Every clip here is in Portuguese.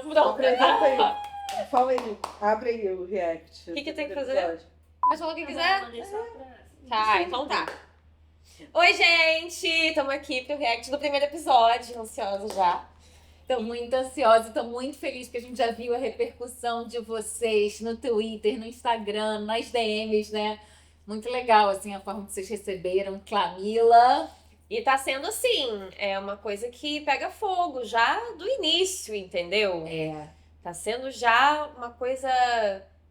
Pronto. Apresenta aí. Fala aí. Abre aí o react. O que tem que fazer? episódio. Pode falar o que quiser? Tá, então tá. Oi, gente! Estamos aqui pro react do primeiro episódio. Ansiosa já. Tô muito ansiosa, tô muito feliz porque a gente já viu a repercussão de vocês no Twitter, no Instagram, nas DMs, né? Muito legal, assim, a forma que vocês receberam. Camila. E tá sendo assim, é uma coisa que pega fogo já do início, entendeu? Tá sendo já uma coisa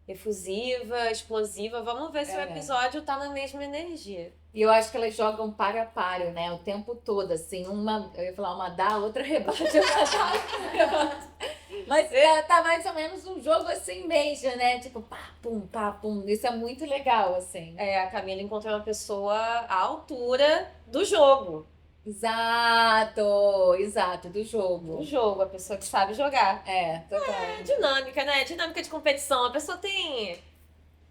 efusiva, explosiva. Vamos ver se o episódio tá na mesma energia. E eu acho que elas jogam para a páreo, né? O tempo todo, assim. Uma, eu ia falar uma dá, a outra rebate, outra dá, outra rebate. Mas tá mais ou menos um jogo assim mesmo, né? Tipo, pá, pum. Isso é muito legal, assim. A Camila encontrou uma pessoa à altura do jogo. Exato, do jogo. Do jogo, a pessoa que sabe jogar. Total. É dinâmica, né? Dinâmica de competição. A pessoa tem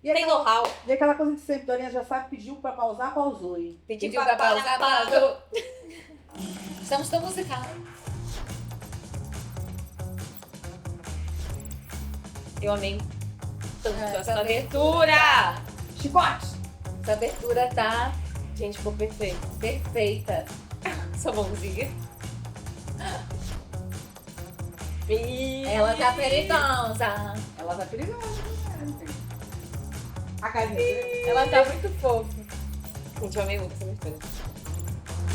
E know-how. E aquela coisa de sempre, Dorinha já sabe, pediu pra pausar, pausou, hein? Pediu pra pausar, pausou. Estamos tão musical. Eu amei tanto essa essa abertura. Chicote! Essa abertura tá Gente, ficou perfeito. perfeita. Sua mãozinha. E... Ela tá perigosa. Ela tá perigosa, né? A carinha. Ela tá muito fofa. Gente, eu amei muito essa abertura.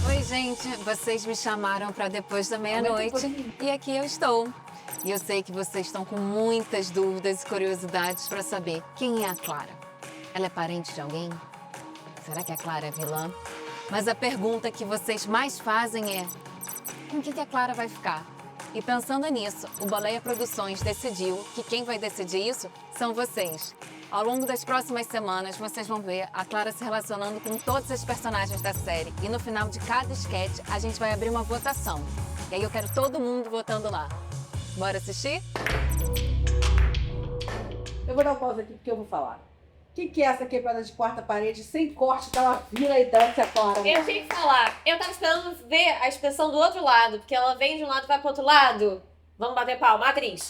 Oi, gente. Vocês me chamaram para depois da meia-noite e aqui eu estou. E eu sei que vocês estão com muitas dúvidas e curiosidades para saber quem é a Clara. Ela é parente de alguém? Será que a Clara é vilã? Mas a pergunta que vocês mais fazem é: com quem que a Clara vai ficar? E pensando nisso, o Baleia Produções decidiu que quem vai decidir isso são vocês. Ao longo das próximas semanas, vocês vão ver a Clara se relacionando com todos os personagens da série. E no final de cada sketch, a gente vai abrir uma votação. E aí eu quero todo mundo votando lá. Bora assistir? Eu vou dar uma pausa aqui porque eu vou falar. O que é essa quebrada de quarta parede sem corte que ela vira e dança agora? Eu tinha que falar. Eu tava esperando ver a expressão do outro lado, porque ela vem de um lado e vai pro outro lado. Vamos bater palma, atriz.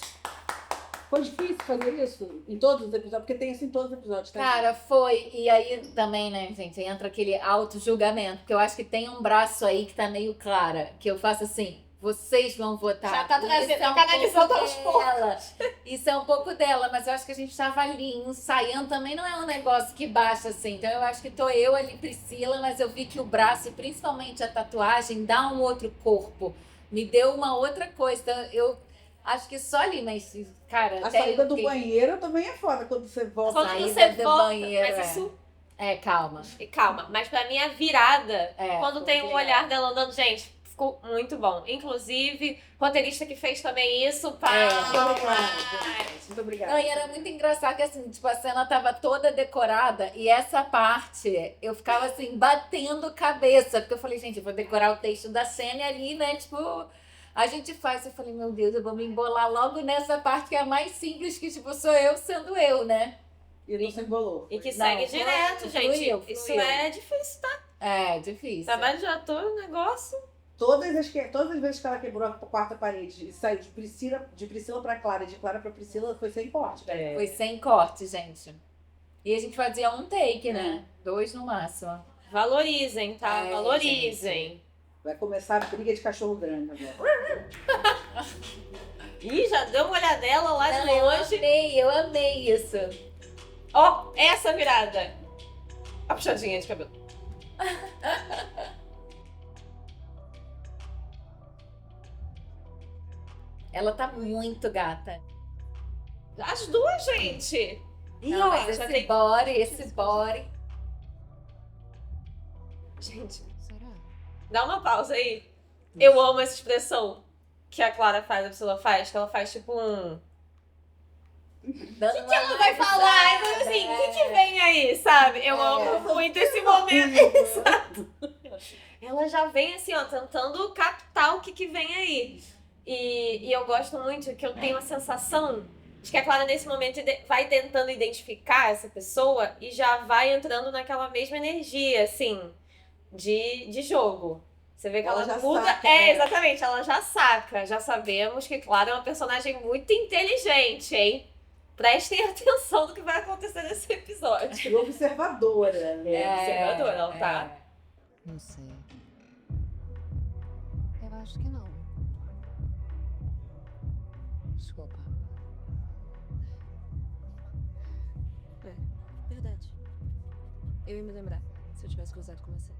Foi difícil fazer isso em todos os episódios, porque tem isso em todos os episódios, tá? Cara, foi. E aí também, né, gente, entra aquele auto-julgamento. Porque eu acho que tem um braço aí que tá meio clara. Que eu faço assim, vocês vão votar. Já tá trazendo, Isso é tá canalizando aos dela. Isso é um pouco dela, mas eu acho que a gente tava ali ensaiando. Também não é um negócio que baixa assim. Então eu acho que tô eu ali, Priscila, mas eu vi que o braço, e principalmente a tatuagem, dá um outro corpo. Me deu uma outra coisa. Então eu acho que só ali, mas, cara... A saída do banheiro também é foda quando você volta. Quando Saída você do volta, banheiro, mas isso... calma. Calma, mas pra mim a virada, quando foi tem o legal. olhar dela andando, gente, ficou muito bom. Inclusive, roteirista que fez também isso, pá. Muito obrigada. Não, e era muito engraçado que assim, tipo, a cena tava toda decorada e essa parte eu ficava assim, batendo cabeça, porque eu falei, gente, eu vou decorar o texto da cena e ali, né, tipo, a gente faz. Eu falei, meu Deus, eu vou me embolar logo nessa parte que é a mais simples, que tipo, sou eu sendo eu, né? E não se embolou. E que Não, segue foi- direto, gente. fluiu. Isso é difícil, tá? É, difícil. Trabalho de ator, um negócio. Todas as vezes que ela quebrou a quarta parede e saiu de Priscila pra Clara e de Clara pra Priscila, foi sem corte. Foi sem corte, gente. E a gente fazia um take, né? 2 no máximo. Valorizem, tá? É, Valorizem. Vai começar a briga de cachorro grande agora. Ih, já deu uma olhadela lá de Não, longe. eu amei isso. Ó, essa virada. A puxadinha de cabelo. Ela tá muito gata. As duas, gente. Ih, Não, ó, mas já esse tem... body. Gente, Será? dá uma pausa aí. Eu amo essa expressão que a Clara faz, a Priscila faz, que ela faz tipo um... O O que ela vai falar? Então, assim, o que vem aí, sabe? Eu amo muito esse momento. Exato. Ela já vem assim, ó, tentando captar o que vem aí. E eu gosto muito que eu tenho a sensação de que a Clara, nesse momento, vai tentando identificar essa pessoa e já vai entrando naquela mesma energia, assim, de jogo, Você vê que Ela ela já muda. saca, É, né? exatamente, ela já saca. Já sabemos que Clara é uma personagem muito inteligente, hein? Prestem atenção no que vai acontecer nesse episódio. E observadora, né? Observadora, ela tá. Não sei. Eu acho que não. Desculpa. Verdade. Eu ia me lembrar se eu tivesse cruzado com você.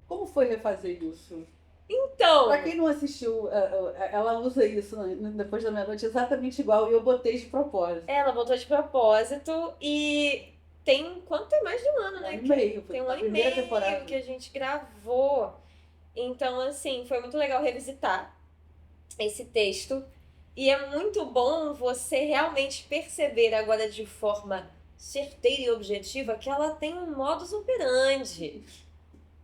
Como foi refazer isso? Então, Pra quem não assistiu, ela usa isso depois da meia-noite exatamente igual e eu botei de propósito. ela botou de propósito e tem. Quanto? Tem mais de um ano, Um né? ano e meio, Tem um a ano e primeira meio temporada. que a gente gravou. Então, assim, foi muito legal revisitar esse texto. E é muito bom você realmente perceber agora de forma certeira e objetiva que ela tem um modus operandi.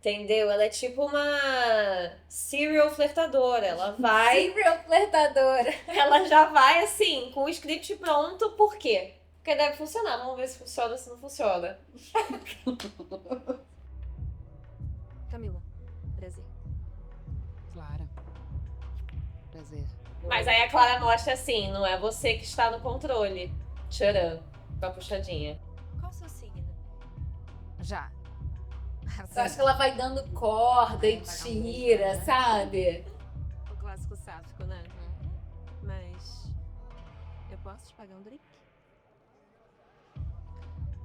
Entendeu? Ela é tipo uma serial flertadora. Ela vai. Serial flertadora. Ela já vai assim, com o script pronto. Por quê? Porque deve funcionar. Vamos ver se funciona ou se não funciona. Camila, prazer. Clara. Prazer. Mas aí a Clara mostra assim, não é você que está no controle. Tcharam, com a puxadinha. Qual o seu signo? Já. Eu acho que ela vai dando corda e tira, sabe? O clássico sáfico, né? Mas eu posso te pagar um drink?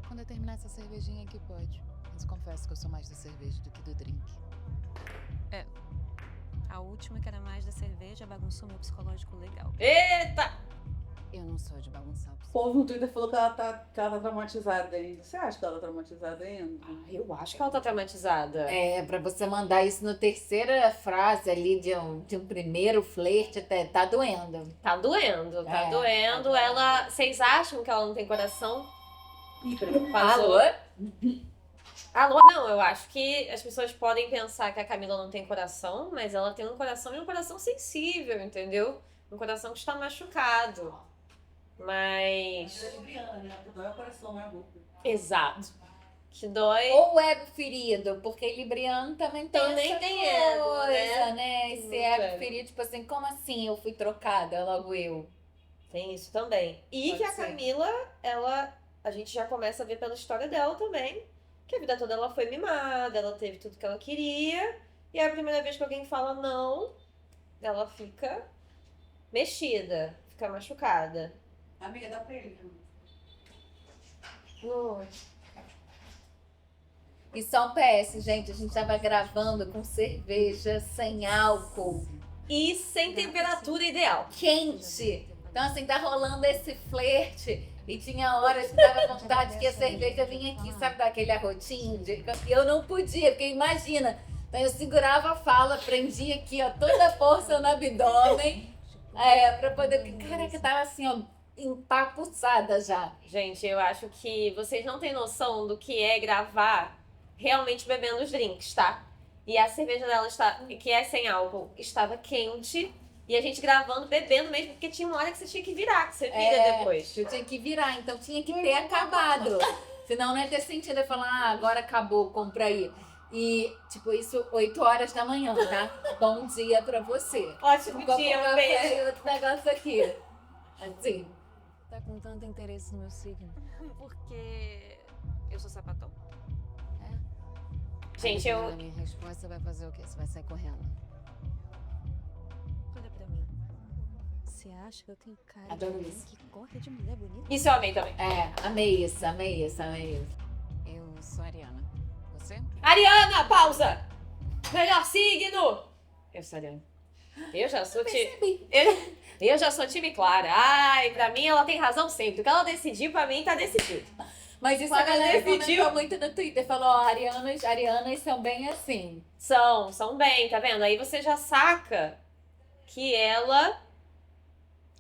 Quando eu terminar essa cervejinha aqui, pode. Mas confesso que eu sou mais da cerveja do que do drink. A última, que era mais da cerveja, bagunçou meu psicológico legal. Eita! Eu não sou de bagunçar. O povo no Twitter falou que ela tá traumatizada ainda. Você acha que ela tá traumatizada ainda? Eu acho que ela tá traumatizada. É, pra você mandar isso na terceira frase ali de um primeiro flerte, até tá doendo. Tá doendo, tá É, doendo. tá doendo. Ela. Vocês acham que ela não tem coração? Ih, peraí. Passou. Alô? Alô? Não, eu acho que as pessoas podem pensar que a Camila não tem coração, mas ela tem um coração e um coração sensível, entendeu? Um coração que está machucado. Mas. Ela é libriana, né? Porque dói o coração, não é a boca. Exato. Que dói. Ou ego ferido, porque Libriano também tem Também essa tem ego, coisa, né? Esse Muito ego ego. ferido, tipo assim, como assim eu fui trocada, logo eu? Tem isso também. E Pode que a ser. Camila, ela. A gente já começa a ver pela história dela também. Que a vida toda ela foi mimada, ela teve tudo que ela queria. E a primeira vez que alguém fala não, ela fica mexida, fica machucada. Amiga, dá pra ele. E só um PS, gente, a gente tava gravando com cerveja sem álcool, E sem temperatura ideal. quente. Então, assim, tá rolando esse flerte. E tinha horas que dava vontade que a cerveja vinha aqui, sabe, daquele arrotinho. E eu não podia, porque imagina. Então eu segurava a fala, prendia aqui, ó, toda a força no abdômen. Pra poder. Caraca, eu tava assim, ó, empapuçada já. Gente, eu acho que vocês não têm noção do que é gravar realmente bebendo os drinks, tá? E a cerveja dela, que é sem álcool, estava quente. E a gente gravando, bebendo mesmo, porque tinha uma hora que você tinha que virar, que você vira depois. Eu tinha que virar, então tinha que ter acabado. Senão não ia ter sentido eu falar, agora acabou, compra aí. E, tipo, isso 8 horas da manhã, tá? Bom dia pra você. Ótimo Um copo de dia, um café beijo. e outro negócio aqui. Assim. Tá com tanto interesse no meu signo? Porque eu sou sapatão? Gente, A minha resposta, você vai fazer o quê? Você vai sair correndo. Olha pra mim. Você acha que eu tenho cara de Adoro alguém isso. que corre de mulher bonita? Isso eu amei também. Amei isso, amei isso, amei isso. Eu sou a Ariana. Você? Ariana, pausa! Melhor signo! Eu sou Ariana. Eu já sou time. Eu já sou time Clara. Ai, pra mim ela tem razão sempre. O que ela decidir, pra mim tá decidido. Mas isso Quando a galera decidiu- comentou muito no Twitter. Falou, ó, arianas são bem assim. São bem, tá vendo? Aí você já saca que ela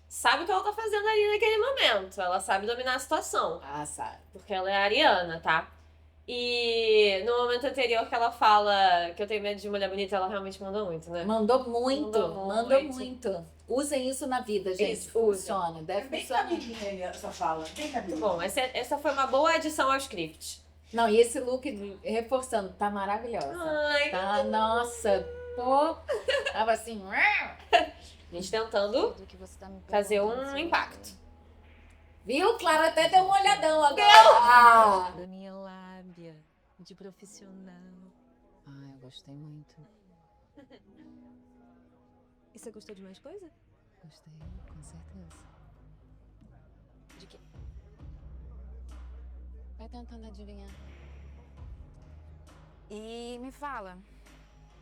sabe o que ela tá fazendo ali naquele momento. Ela sabe dominar a situação. Ah, sabe. Porque ela é ariana, tá? E no momento anterior que ela fala que eu tenho medo de mulher bonita, ela realmente mandou muito, né? Mandou muito, Mandou mandou muito. muito. Usem isso na vida, gente. Isso, usem. Funciona, É deve bem funcionar. Camilinha essa fala. Bem Camilinha. Bom, essa foi uma boa adição ao script. Não, e esse look, reforçando, tá maravilhosa. Ai, Tá, nossa, Pô, tava assim. A gente tentando Tudo que você tá me fazer perguntando, um você impacto. Viu? Clara até deu uma olhadão agora. Da minha lábia de profissional. Ah, eu gostei muito. E você gostou de mais coisa? Gostei, com certeza. De quê? Vai tentando adivinhar. E me fala,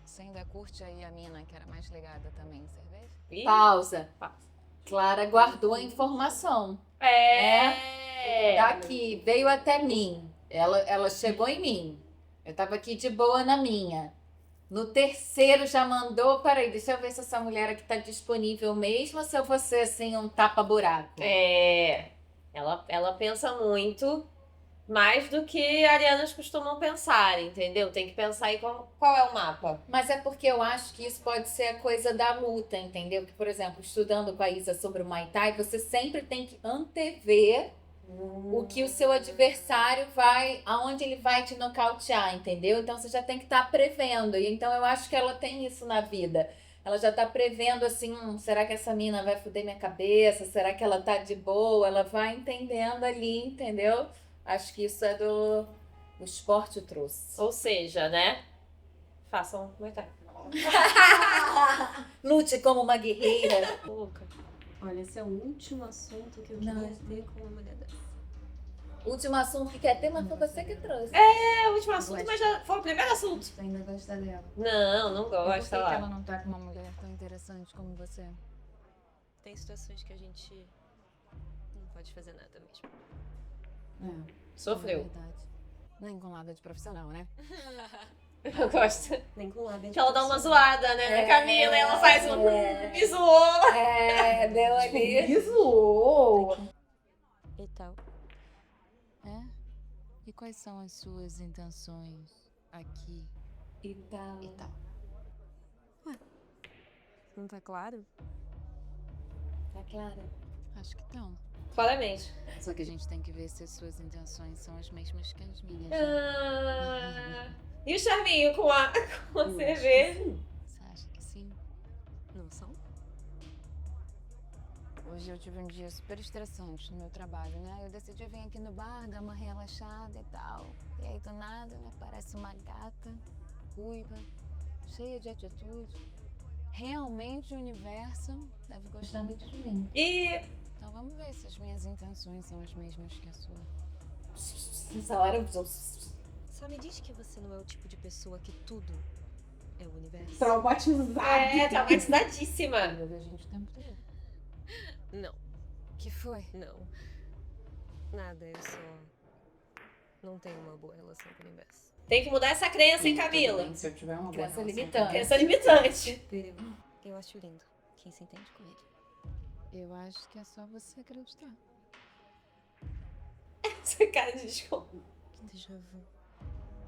você ainda curte aí a mina que era mais ligada também em cerveja? Ih, Pausa. pausa. Clara guardou a informação. É. Daqui, veio até mim. Ela chegou em mim. Eu tava aqui de boa na minha. No terceiro já mandou, peraí, deixa eu ver se essa mulher aqui tá disponível mesmo ou se eu vou ser assim um tapa-buraco. É. Ela pensa muito mais do que arianas costumam pensar, entendeu? Tem que pensar aí qual é o mapa. Mas é porque eu acho que isso pode ser a coisa da luta, entendeu? Que, por exemplo, estudando com a Isa sobre o Muay Thai, você sempre tem que antever o que o seu adversário vai, aonde ele vai te nocautear, entendeu? Então você já tem que estar prevendo. E então eu acho que ela tem isso na vida. Ela já tá prevendo assim, será que essa mina vai foder minha cabeça? Será que ela tá de boa? Ela vai entendendo ali, entendeu? Acho que isso é do esporte trouxe. Ou seja, né? Façam Muay Thai. Lute como uma guerreira. Louca. Olha, esse é o último assunto que eu queria ter com uma mulher dessa. Último assunto que quer ter, mas foi você que trouxe. É o último assunto, mas já foi o primeiro assunto. Você ainda gosta dela? Não Por gosta que lá. ela não tá com uma mulher tão interessante como você? Tem situações que a gente não pode fazer nada mesmo. É, Sofreu. é verdade. Nem com nada de profissional, né? Eu gosto. Nem com lábia. Que ela dá uma zoada, né, na Camila, e ela faz um. Me zoou. É, deu ali. Me zoou. E tal. É? E quais são as suas intenções aqui? E tal. E tal. Não tá claro? Tá claro? Acho que estão. Claramente. Só que a gente tem que ver se as suas intenções são as mesmas que as minhas. né? Ah, e o charminho com a cerveja? Você acha que sim? Não são? Hoje eu tive um dia super estressante no meu trabalho, né? Eu decidi vir aqui no bar, dar uma relaxada e tal. E aí do nada me aparece uma gata, ruiva, cheia de atitude. Realmente o universo deve gostar muito de mim. E Então vamos ver se as minhas intenções são as mesmas que a sua. Essa hora. Só me diz que você não é o tipo de pessoa que tudo é o universo. Traumatizada. traumatizadíssima. Eu vejo a gente o tempo todo. Não, O que foi? não. Nada, eu só não tenho uma boa relação com o universo. Tem que mudar essa crença, hein, Camila? Também, se eu tiver uma boa Crença relação limitante. Crença limitante. Eu acho lindo quem se entende com ele. com ele, eu acho que é só você acreditar. Essa cara de desculpa. Que déjà vu.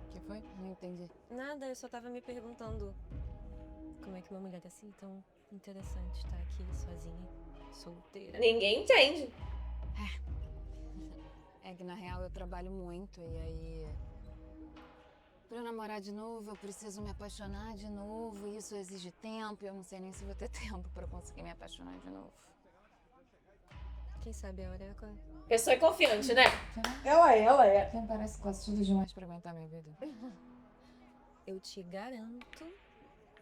O que foi? Não entendi. Nada, eu só tava me perguntando como é que uma mulher assim tão interessante tá aqui sozinha, solteira. Ninguém entende. É que na real eu trabalho muito e aí. Pra eu namorar de novo, eu preciso me apaixonar de novo. E isso exige tempo. E eu não sei nem se vou ter tempo pra eu conseguir me apaixonar de novo. Quem sabe a hora é agora. Pessoa confiante, né? Ela é. Até parece quase tudo demais pra aguentar minha vida. Eu te garanto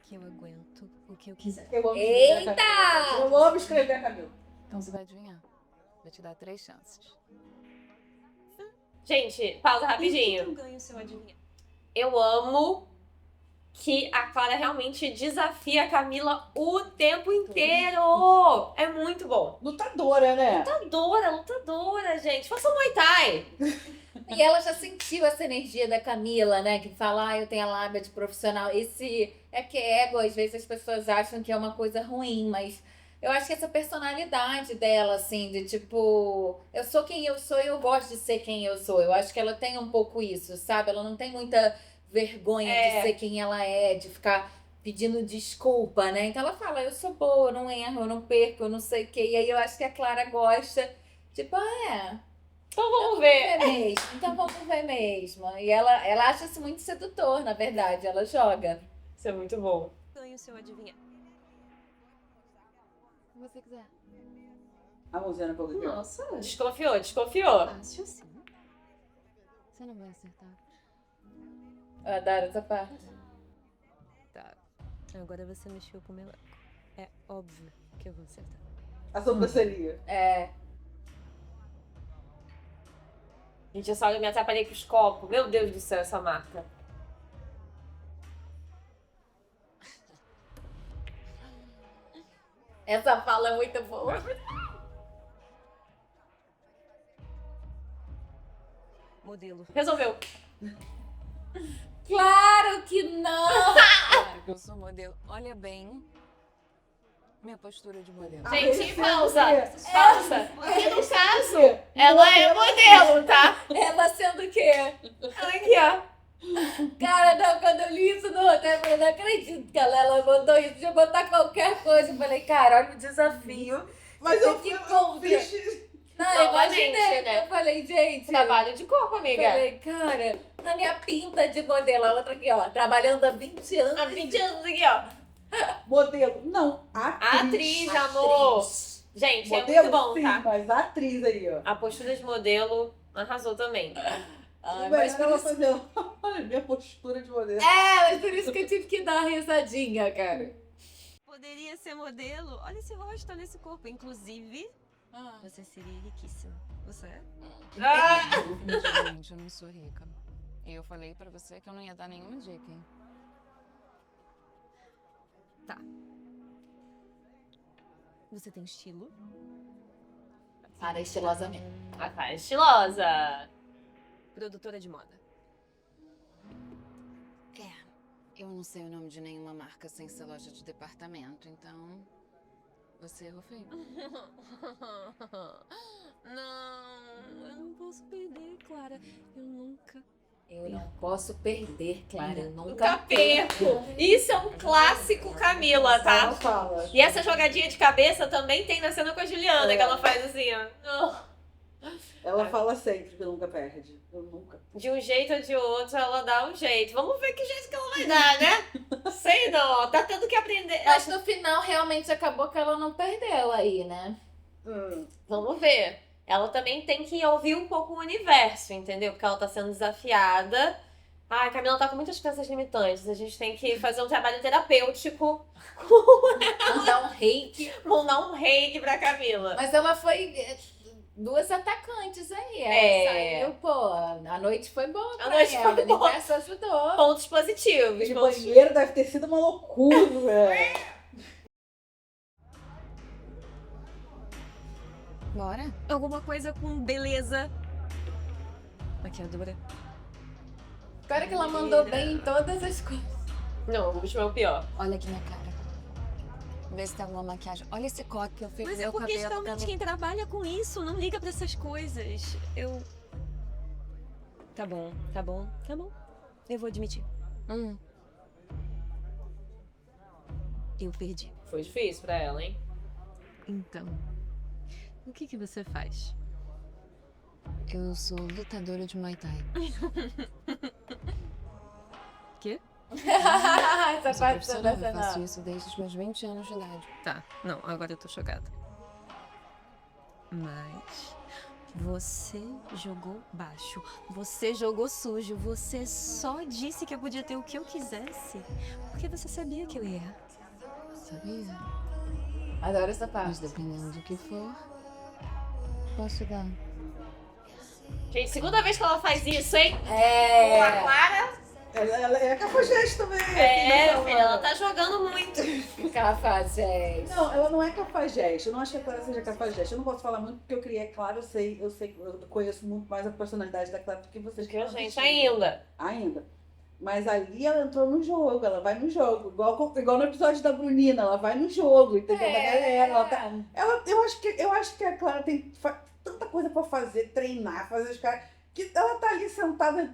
que eu aguento o que eu quiser. Eu amo escrever a Camila. Eita! Eu amo escrever a Camila. Então você vai adivinhar. Vou te dar 3 chances. Gente, pausa E rapidinho. eu ganho se eu adivinhar. Eu amo que a Clara realmente desafia a Camila o tempo inteiro. É muito bom. Lutadora, né? Lutadora, gente. Faça um Muay Thai. E ela já sentiu essa energia da Camila, né? Que fala, eu tenho a lábia de profissional. Esse é que é ego, às vezes as pessoas acham que é uma coisa ruim, mas eu acho que essa personalidade dela, assim, de tipo, eu sou quem eu sou e eu gosto de ser quem eu sou. Eu acho que ela tem um pouco isso, sabe? Ela não tem muita vergonha de ser quem ela é, de ficar pedindo desculpa, né? Então ela fala, eu sou boa, eu não erro, eu não perco, eu não sei o quê. E aí eu acho que a Clara gosta, tipo, Então vamos ver. mesmo. Então vamos ver mesmo. E ela acha isso muito sedutor, na verdade. Ela joga. Isso é muito bom. Ganho sonho se eu adivinhar. Se você quiser. A mãozinha na boca aqui, ó. Nossa, desconfiou. Fácil sim. Você não vai acertar. Eu adoro essa parte. Tá. Agora você mexeu com o meu eco. É óbvio que eu vou acertar. A sobrancelhinha. É. Gente, eu só me atrapalhei com os copos. Meu Deus do céu, essa marca. Essa fala é muito boa. Modelo. Resolveu. Claro que não! Claro que eu sou modelo. Olha bem minha postura de modelo. Gente, esse pausa. aqui. Pausa. Porque no caso, ela é modelo, tá? Ela sendo o quê? Ela aqui, ó. Cara, não, quando eu li isso no roteiro, eu falei, não acredito que ela mandou isso. Deixa eu botar qualquer coisa. Eu falei, cara, olha o desafio. Mas Você eu que eu conta. fiz... Não, eu Novamente, imaginei. né? Eu falei, gente. Trabalho de corpo, amiga. Falei, cara, na minha pinta de modelo, a outra aqui, ó, trabalhando há 20 anos. Há 20 anos aqui, ó. Modelo. Não, Atriz, amor. Gente, é Modelo, muito bom, sim, tá? mas a atriz aí, ó. A postura de modelo arrasou também. Ai, Mas mas por ela isso... fazer olha, minha postura de modelo. mas por isso que eu tive que dar uma risadinha, cara. Poderia ser modelo? Olha esse rosto, olha esse corpo. Inclusive, você seria riquíssima. Você é? Definitivamente, eu não sou rica. E eu falei pra você que eu não ia dar nenhuma dica, hein? Você tem estilo? Para estilosamente. Ah, tá, estilosa. Produtora de moda. Eu não sei o nome de nenhuma marca sem ser loja de departamento, então você errou feio. Não, eu não posso perder, Clara. Eu nunca. Eu não posso perder, Clara. Eu nunca Nunca perco. Isso é um clássico Camila, Ela tá? fala. E essa jogadinha de cabeça também tem na cena com a Juliana, que ela faz assim, ó. Ela fala sempre que nunca perde. Eu nunca. De um jeito ou de outro, ela dá um jeito. Vamos ver que jeito que ela vai dar, né? Sei não, tá tendo que aprender. Mas no final, realmente, acabou que ela não perdeu aí, né? Vamos ver. Ela também tem que ouvir um pouco o universo, entendeu? Porque ela tá sendo desafiada. Ai, a Camila tá com muitas crenças limitantes. A gente tem que fazer um trabalho terapêutico, Mandar um reiki. mandar um reiki pra Camila. Mas ela foi duas atacantes aí. Ela É. saiu, pô, a noite foi boa pra noite ela. foi O boa. universo ajudou. Pontos positivos. De pontos- banheiro deve ter sido uma loucura. Bora? Alguma coisa com beleza. Maquiadora. Agora que ela mandou bem em todas as coisas. Não, o último é o pior. Olha aqui minha cara. Vê se tem alguma maquiagem. Olha esse coque que eu fiz Mas é meu porque cabelo. geralmente quem trabalha com isso não liga pra essas coisas. Eu. Tá bom, tá bom, tá bom. Eu vou admitir. Eu perdi. Foi difícil pra ela, hein? Então, o que você faz? Eu sou lutadora de Muay Thai. Quê? Essa Eu sou parte profissional, eu faço sensacional. isso desde os meus 20 anos de idade. Tá, não, agora eu tô chocada. Mas você jogou baixo, você jogou sujo, você só disse que eu podia ter o que eu quisesse, porque você sabia que eu ia errar. Sabia? Adoro essa Mas parte. dependendo do que for, posso dar. Gente, segunda vez que ela faz isso, hein? A É. Clara Ela é cafajeste também. é, assim, filha, ela tá jogando muito. O que ela faz, gente? Não, ela não é cafajeste. Eu não acho que a Clara seja cafajeste. Eu não posso falar muito porque eu criei a Clara. Eu conheço muito mais a personalidade da Clara do que vocês. Que a gente ainda. Ainda. Mas ali ela entrou no jogo, ela vai no jogo. Igual no episódio da Brunina, ela vai no jogo, entendeu? Da galera. Eu acho que a Clara tem tanta coisa pra fazer, treinar, fazer os caras. Que ela tá ali sentada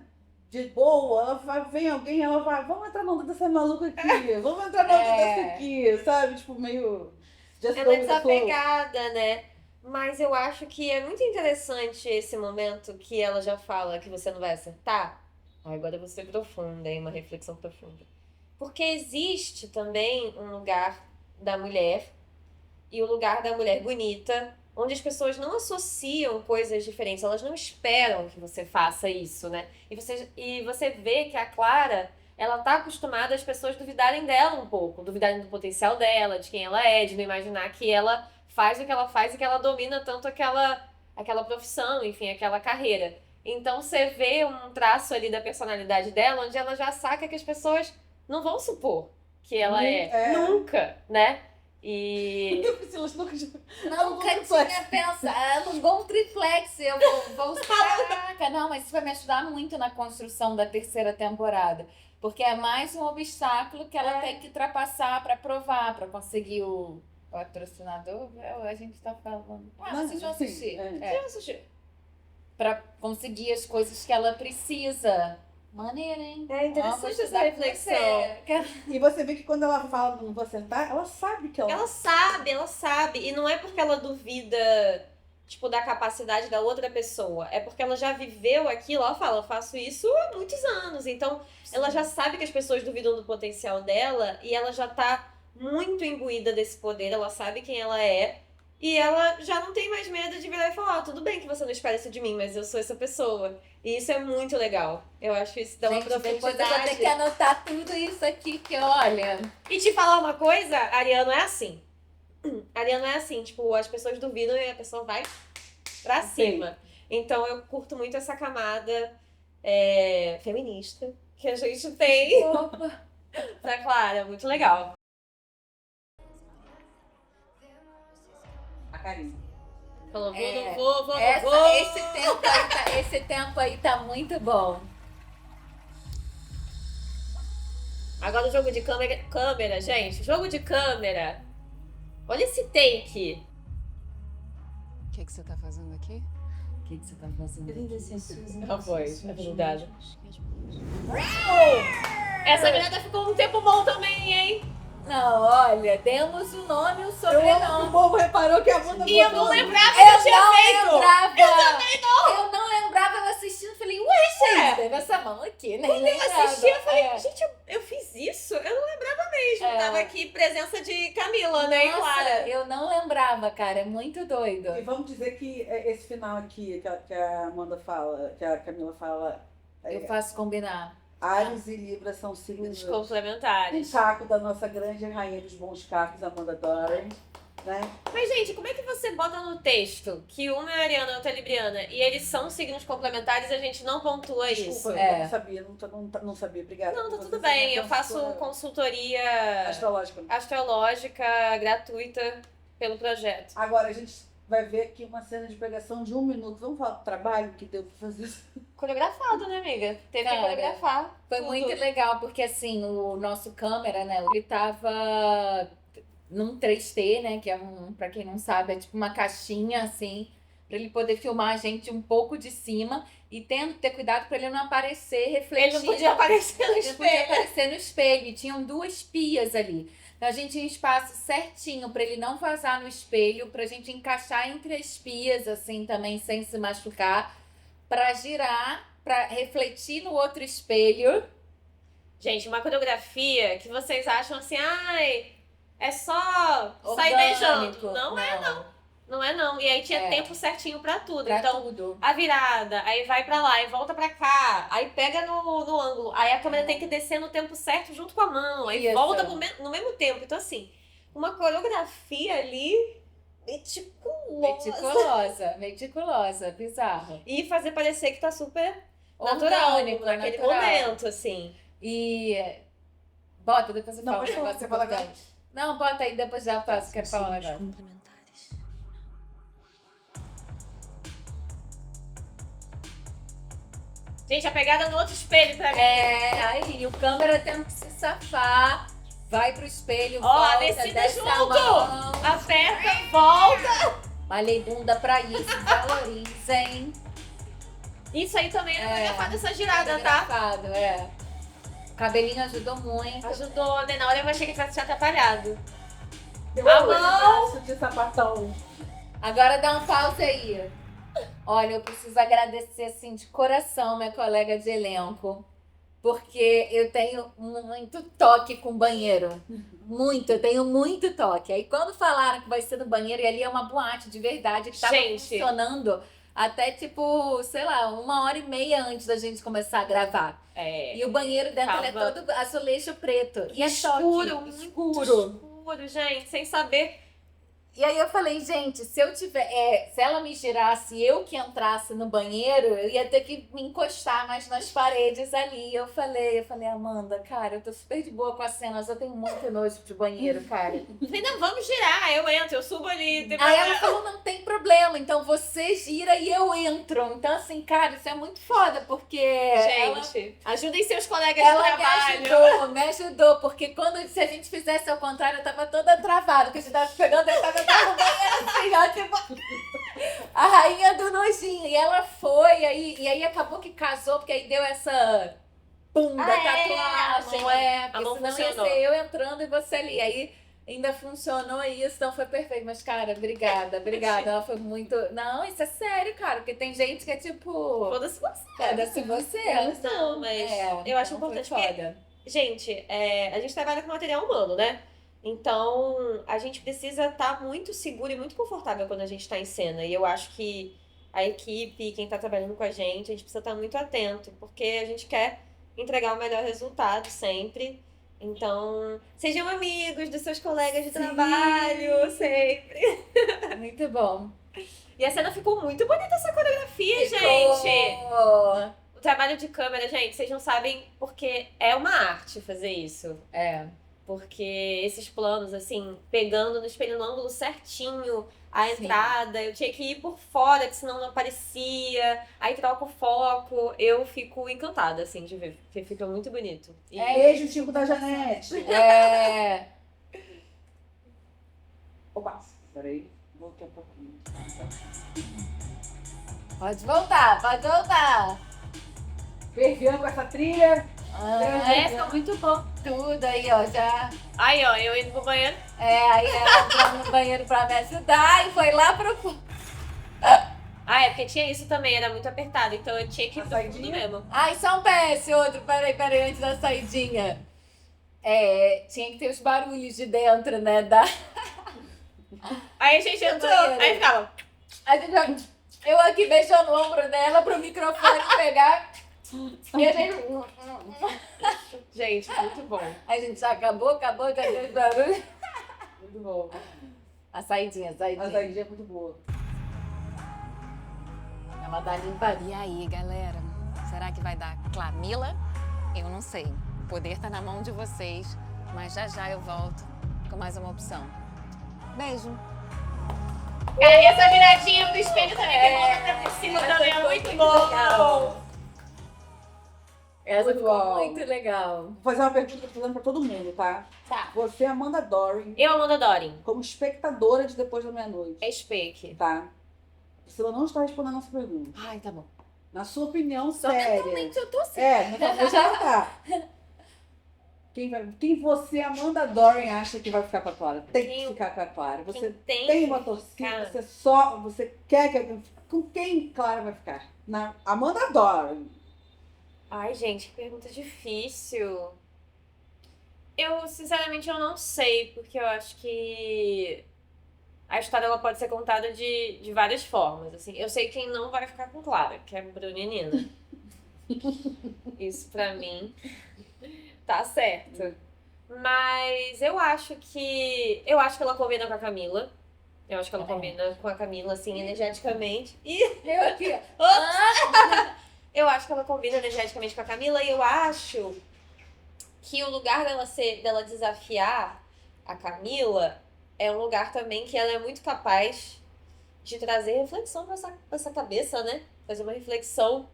de boa, vem alguém, ela vai, vamos entrar na onda dessa maluca aqui, vamos entrar na onda dessa aqui, sabe? Tipo, meio. Just Ela é go with the flow. desapegada, né? Mas eu acho que é muito interessante esse momento que ela já fala que você não vai acertar. Agora você profunda, hein? Uma reflexão profunda. Porque existe também um lugar da mulher e o lugar da mulher bonita, onde as pessoas não associam coisas diferentes, elas não esperam que você faça isso, né? E você vê que a Clara, ela tá acostumada as pessoas duvidarem dela um pouco, duvidarem do potencial dela, de quem ela é, de não imaginar que ela faz o que ela faz e que ela domina tanto aquela profissão, enfim, aquela carreira. Então você vê um traço ali da personalidade dela, onde ela já saca que as pessoas não vão supor que ela nunca, né? E Nunca tinha pensado. Alugou um triplex. Eu vou. Caraca, não, mas isso vai me ajudar muito na construção da terceira temporada. Porque é mais um obstáculo que ela tem que ultrapassar pra provar, pra conseguir o patrocinador. A gente tá falando. Vocês vão assistir. eu assisti. Pra conseguir as coisas que ela precisa. Maneira, hein? É interessante Vamos essa estudar reflexão. com você. E você vê que quando ela fala não vou sentar, ela sabe que ela... Ela sabe. E não é porque ela duvida, tipo, da capacidade da outra pessoa. É porque ela já viveu aquilo. Ela fala, eu faço isso há muitos anos. Então, ela já sabe que as pessoas duvidam do potencial dela e ela já tá muito imbuída desse poder. Ela sabe quem ela é. E ela já não tem mais medo de virar e falar, tudo bem que você não espera isso de mim, mas eu sou essa pessoa. E isso é muito legal. Eu acho isso dá uma Gente, depois profundidade. eu vou ter que anotar tudo isso aqui, que olha... E te falar uma coisa, Ariano é assim. Ariano é assim, tipo, as pessoas duvidam e a pessoa vai pra cima. Então eu curto muito essa camada feminista que a gente tem pra Clara. Muito legal. A Karine. Falou, vou. Esse tempo aí tá muito bom. Agora o jogo de câmera, gente. Jogo de câmera. Olha esse take. O que você tá fazendo aqui? O que você tá fazendo? Eu vim descer suas Ela foi, é verdade. verdade. Essa virada ficou um tempo bom também, hein? Não, olha, demos o nome e o Eu amo que o sobrenome. povo reparou que a Amanda E eu botou- não lembrava que eu tinha feito. Lembrava. Eu também não. Eu não lembrava, eu assistindo, falei, ué, gente, teve essa mão aqui, né? Quando eu assisti, eu falei, gente, eu fiz isso? Eu não lembrava mesmo. É. Tava aqui presença de Camila, né? E Clara. Eu não lembrava, cara, é muito doido. E vamos dizer que esse final aqui, que a Amanda fala, que a Camila fala, Eu faço combinar. Ares e Libra são signos Os um complementares. caco da nossa grande rainha dos bons cacos, Amanda Doran, né? Mas, gente, como é que você bota no texto que uma é ariana e outra é libriana e eles são signos complementares e a gente não pontua isso? Desculpa, É. eu não sabia, não sabia, obrigada. Não, tá Você tudo sabe bem. que Eu faço sou consultoria astrológica. astrológica gratuita pelo projeto. Agora, a gente vai ver aqui uma cena de pegação de 1 minuto. Vamos falar do trabalho que deu pra fazer isso? Coreografado, né, amiga? Teve que Cara, coreografar. Foi tudo. muito legal, porque assim, o nosso câmera, né, ele tava num 3T, né, que é pra quem não sabe, é tipo uma caixinha, assim, pra ele poder filmar a gente um pouco de cima e tendo que ter cuidado pra ele não aparecer refletido. Ele não podia aparecer no Ele não podia espelho. aparecer no espelho, e tinham 2 pias ali. Então a gente tinha um espaço certinho pra ele não vazar no espelho, pra gente encaixar entre as pias, assim, também, sem se machucar, pra girar, pra refletir no outro espelho. Gente, uma coreografia que vocês acham assim, ai, é só sair Orgânico. beijando. Não é, não é não. E aí tinha É. tempo certinho pra tudo. Pra Então, tudo. a virada, aí vai pra lá, aí volta pra cá, aí pega no ângulo, aí a câmera tem que descer no tempo certo junto com a mão, aí Isso. volta no mesmo tempo. Então, assim, uma coreografia ali meticulosa. Meticulosa, bizarro. E fazer parecer que tá super natural Orgânico, naquele natural. momento, assim. E bota, depois eu Não, falo. pode falar, você fala agora. Não, bota aí, depois já faço, quero falar um Signos negócio. complementares. Gente, a pegada no outro espelho pra mim. Aí o câmera tem que se safar, vai pro espelho, Ó, a volta, descida desce a junto! mão. Aperta, volta! Malhei bunda pra isso, valorizem. Isso aí também é coreografado essa girada, tá? Engraçado, O cabelinho ajudou muito. Ajudou, né? Na hora eu achei que tivesse te atrapalhado. Deu A um mão! pedaço de sapatão. Agora dá um pause aí. Olha, eu preciso agradecer, assim, de coração, minha colega de elenco. porque eu tenho muito toque com banheiro. Muito, eu tenho muito toque. Aí quando falaram que vai ser no banheiro, e ali é uma boate de verdade, que tava Gente. funcionando até tipo, sei lá, 1h30 antes da gente começar a gravar. É. E o banheiro dentro ele é Tava todo azulejo preto. E é escuro, toque, muito escuro. escuro, gente, sem saber. E aí eu falei, gente, se eu tiver, se ela me girasse e eu que entrasse no banheiro, eu ia ter que me encostar mais nas paredes ali. Eu falei, Amanda, cara, eu tô super de boa com a cena, mas eu tenho muito nojo de banheiro, cara. Eu falei, não, vamos girar, eu entro, eu subo ali. Tem Aí problema. ela falou, não tem problema, então você gira e eu entro. Então, assim, cara, isso é muito foda, porque Gente, ajudem seus colegas ela de trabalho. me ajudou, porque se a gente fizesse ao contrário, eu tava toda travada, porque a gente tava pegando, eu tava no banheiro assim, ó, tipo, a rainha do nojinho. E ela foi, e aí acabou que casou, porque aí deu essa pum da tatuagem. A mão Porque senão ia funcionou. ser eu entrando e você ali. Aí ainda funcionou isso, então foi perfeito. Mas, cara, obrigada. Ela foi muito. Não, isso é sério, cara, porque tem gente que é tipo. Foda-se você. Foda-se você. Não, mas eu acho então foi importante porque, foda. gente, a gente trabalha com material humano, né? Então, a gente precisa estar muito seguro e muito confortável quando a gente está em cena. E eu acho que a equipe, quem está trabalhando com a gente precisa estar muito atento, porque a gente quer entregar o melhor resultado sempre. Então, sejam amigos dos seus colegas de trabalho, sempre. Muito bom. E a cena ficou muito bonita, essa coreografia, gente. Ficou. O trabalho de câmera, gente, vocês não sabem, porque é uma arte fazer isso. É. Porque esses planos, assim, pegando no espelho no ângulo certinho, a Sim. entrada, eu tinha que ir por fora, que senão não aparecia, aí troca o foco, eu fico encantada, assim, de ver, porque fica muito bonito. E Beijo, Chico da Janete. É. Opa, peraí. Voltei um pouquinho. Pode voltar. Ferviando com essa trilha. ficou muito bom. Tudo aí, ó, já. Aí, ó, eu indo pro banheiro. Aí ela entrou no banheiro pra me ajudar e foi lá pro fundo. Ah, é porque tinha isso também, era muito apertado, então eu tinha que ir A pro fundo saidinha? mesmo. Ai, só um PS, outro. Peraí, antes da saidinha. Tinha que ter os barulhos de dentro, né? Aí a gente entrou, banheiro. aí ficava... A gente, eu aqui beijando o ombro dela pro microfone pegar. E a gente. Gente, muito bom. A gente já acabou, já deu os barulhos. Muito bom. A saidinha. A saidinha é muito boa. Ela dá limpadinha. E aí, galera? Será que vai dar Clamila? Eu não sei. O poder tá na mão de vocês, mas já eu volto com mais uma opção. Beijo! Cara, e essa viradinha pro espelho também, que volta por cima também é muito bom. Essa Muito ficou bom. muito legal. Vou fazer uma pergunta que eu tô fazendo pra todo mundo, tá? Tá. Você, Amanda Doring, Eu, Amanda Doring, como espectadora de Depois da Meia-Noite, é Spake. tá? Priscila não está respondendo a nossa pergunta. Ai, tá bom. Na sua opinião Só séria. mentalmente eu tô assim. Mentalmente já tá. Quem você, Amanda Doring, acha que vai ficar com a Clara? Tem que Quem- ficar com a Clara. Você Quem tem uma torcida, Cara. você quer que... Com quem Clara vai ficar? Na Amanda Doring. Ai, gente, que pergunta difícil. Eu, sinceramente, eu não sei, porque eu acho que a história ela pode ser contada de várias formas, assim. Eu sei quem não vai ficar com Clara, que é a Bruna e Nina. Isso, pra mim, tá certo. Mas eu acho que ela combina com a Camila. Eu acho que ela combina com a Camila, assim, energeticamente. E Eu aqui. eu acho que ela combina energeticamente com a Camila e eu acho que o lugar dela desafiar a Camila é um lugar também que ela é muito capaz de trazer reflexão pra essa cabeça, né? Fazer uma reflexão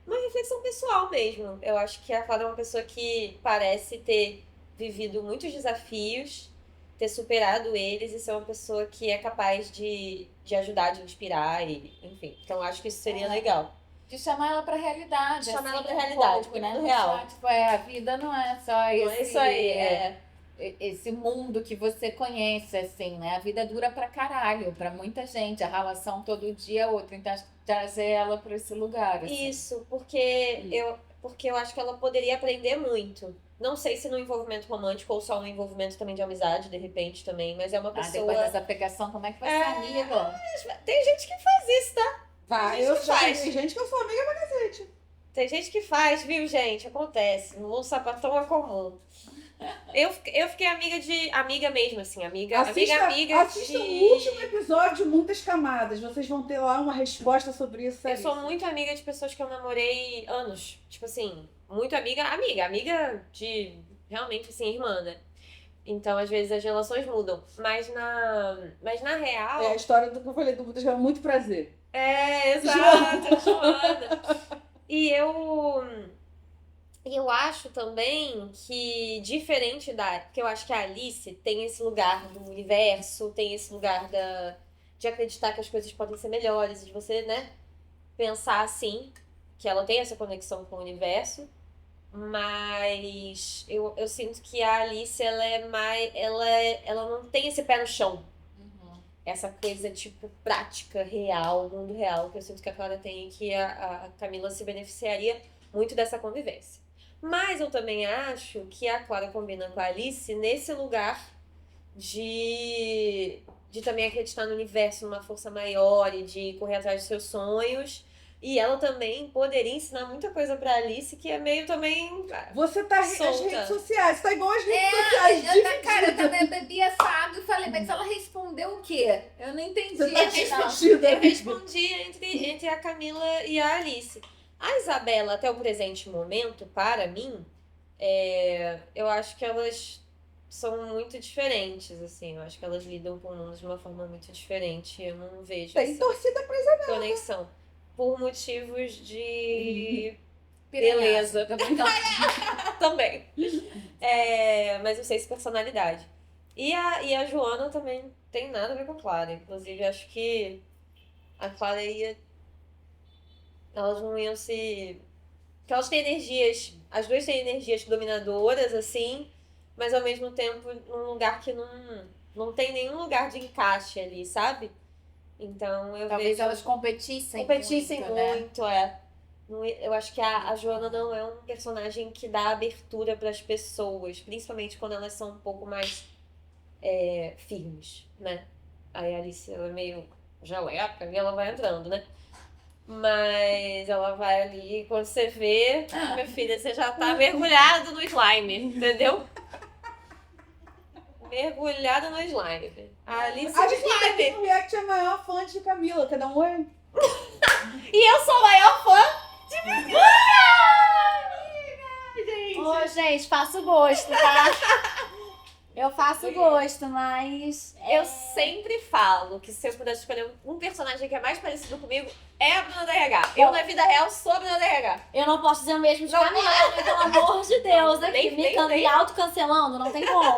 uma reflexão pessoal mesmo. Eu acho que a Clara é uma pessoa que parece ter vivido muitos desafios, ter superado eles e ser uma pessoa que é capaz de ajudar, de inspirar, e, enfim. Então, acho que isso seria legal. De chamar ela pra realidade. Chamar ela assim, pra um realidade, pouco, pro né? mundo real. Tipo, a vida não é só isso. Não é isso aí, esse mundo que você conhece, assim, né? A vida dura pra caralho, pra muita gente. A relação todo dia é outra. Então, trazer ela pra esse lugar, assim. Isso, porque eu acho que ela poderia aprender muito. Não sei se no envolvimento romântico ou só no envolvimento também de amizade, de repente também, mas é uma pessoa. Depois dessa pegação, como é que vai ser amiga? Tem gente que faz isso, tá? Vai, Tem eu gente que já faz. tem gente que eu sou amiga pra cacete. Tem gente que faz, viu, gente? Acontece. No sapatão é comum. Eu fiquei amiga mesmo, assim, amiga Assista de... o último episódio, Muitas Camadas. Vocês vão ter lá uma resposta sobre isso. Eu sou muito amiga de pessoas que eu namorei anos. Tipo assim, muito amiga de realmente, assim, irmã, né? Então, às vezes, as relações mudam. Mas na real. É a história do que eu falei do Muitas Camadas. Muito prazer. Exato, Joana. E eu acho também que, diferente porque eu acho que a Alice tem esse lugar do universo, tem esse lugar de acreditar que as coisas podem ser melhores, de você, né, pensar assim, que ela tem essa conexão com o universo, mas eu sinto que a Alice, ela é mais, ela não tem esse pé no chão. Essa coisa, tipo, prática, real, mundo real, que eu sinto que a Clara tem e que a Camila se beneficiaria muito dessa convivência. Mas eu também acho que a Clara combina com a Alice nesse lugar de também acreditar no universo, numa força maior e de correr atrás dos seus sonhos. E ela também poderia ensinar muita coisa pra Alice, que é meio também... Você tá nas Solta. redes sociais. Você tá igual as redes sociais. Cara, eu também bebi essa água e falei, mas ela respondeu o quê? Eu não entendi. Você tá não. despedida. Eu respondi entre a Camila e a Alice. A Isabela, até o presente momento, para mim, eu acho que elas são muito diferentes, assim. Eu acho que elas lidam com o mundo de uma forma muito diferente. Eu não vejo Tem essa torcida pra Isabela. conexão. Por motivos de Piranhaça. beleza. Também. Mas eu sei se personalidade. E a Joana também tem nada a ver com a Clara. Inclusive, acho que a Clara elas não iam se... Porque elas têm energias... As duas têm energias dominadoras, assim, mas ao mesmo tempo num lugar que não tem nenhum lugar de encaixe ali, sabe? Então eu Talvez vejo... elas competissem muito, né? Eu acho que a Joana não é um personagem que dá abertura para as pessoas, principalmente quando elas são um pouco mais firmes, né? Aí a Alice, ela é meio jaleca e ela vai entrando, né? Mas ela vai ali, quando você vê, minha filha, você já tá mergulhado no slime, entendeu? Mergulhada no slime. A Alice A de gente tem slime. um react é a maior fã de Camila. Quer dar um oi? E eu sou a maior fã de Camila! Gente. Ô, gente, faço gosto, tá? Eu faço gosto, mas... Eu sempre falo que se eu pudesse escolher um personagem que é mais parecido comigo, é a Bruna da RH. Eu, na vida real, sou a Bruna da RH. Eu não posso dizer o mesmo de Não. Camila, né? Pelo amor de Deus. Aqui, Nem- nem- me autocancelando, não tem como.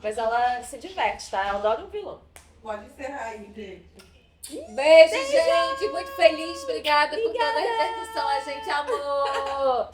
Mas ela se diverte, tá? Ela adora um vilão. Pode encerrar aí, gente. Beijo, gente. Muito feliz. Obrigada por toda a repercussão. A gente amou.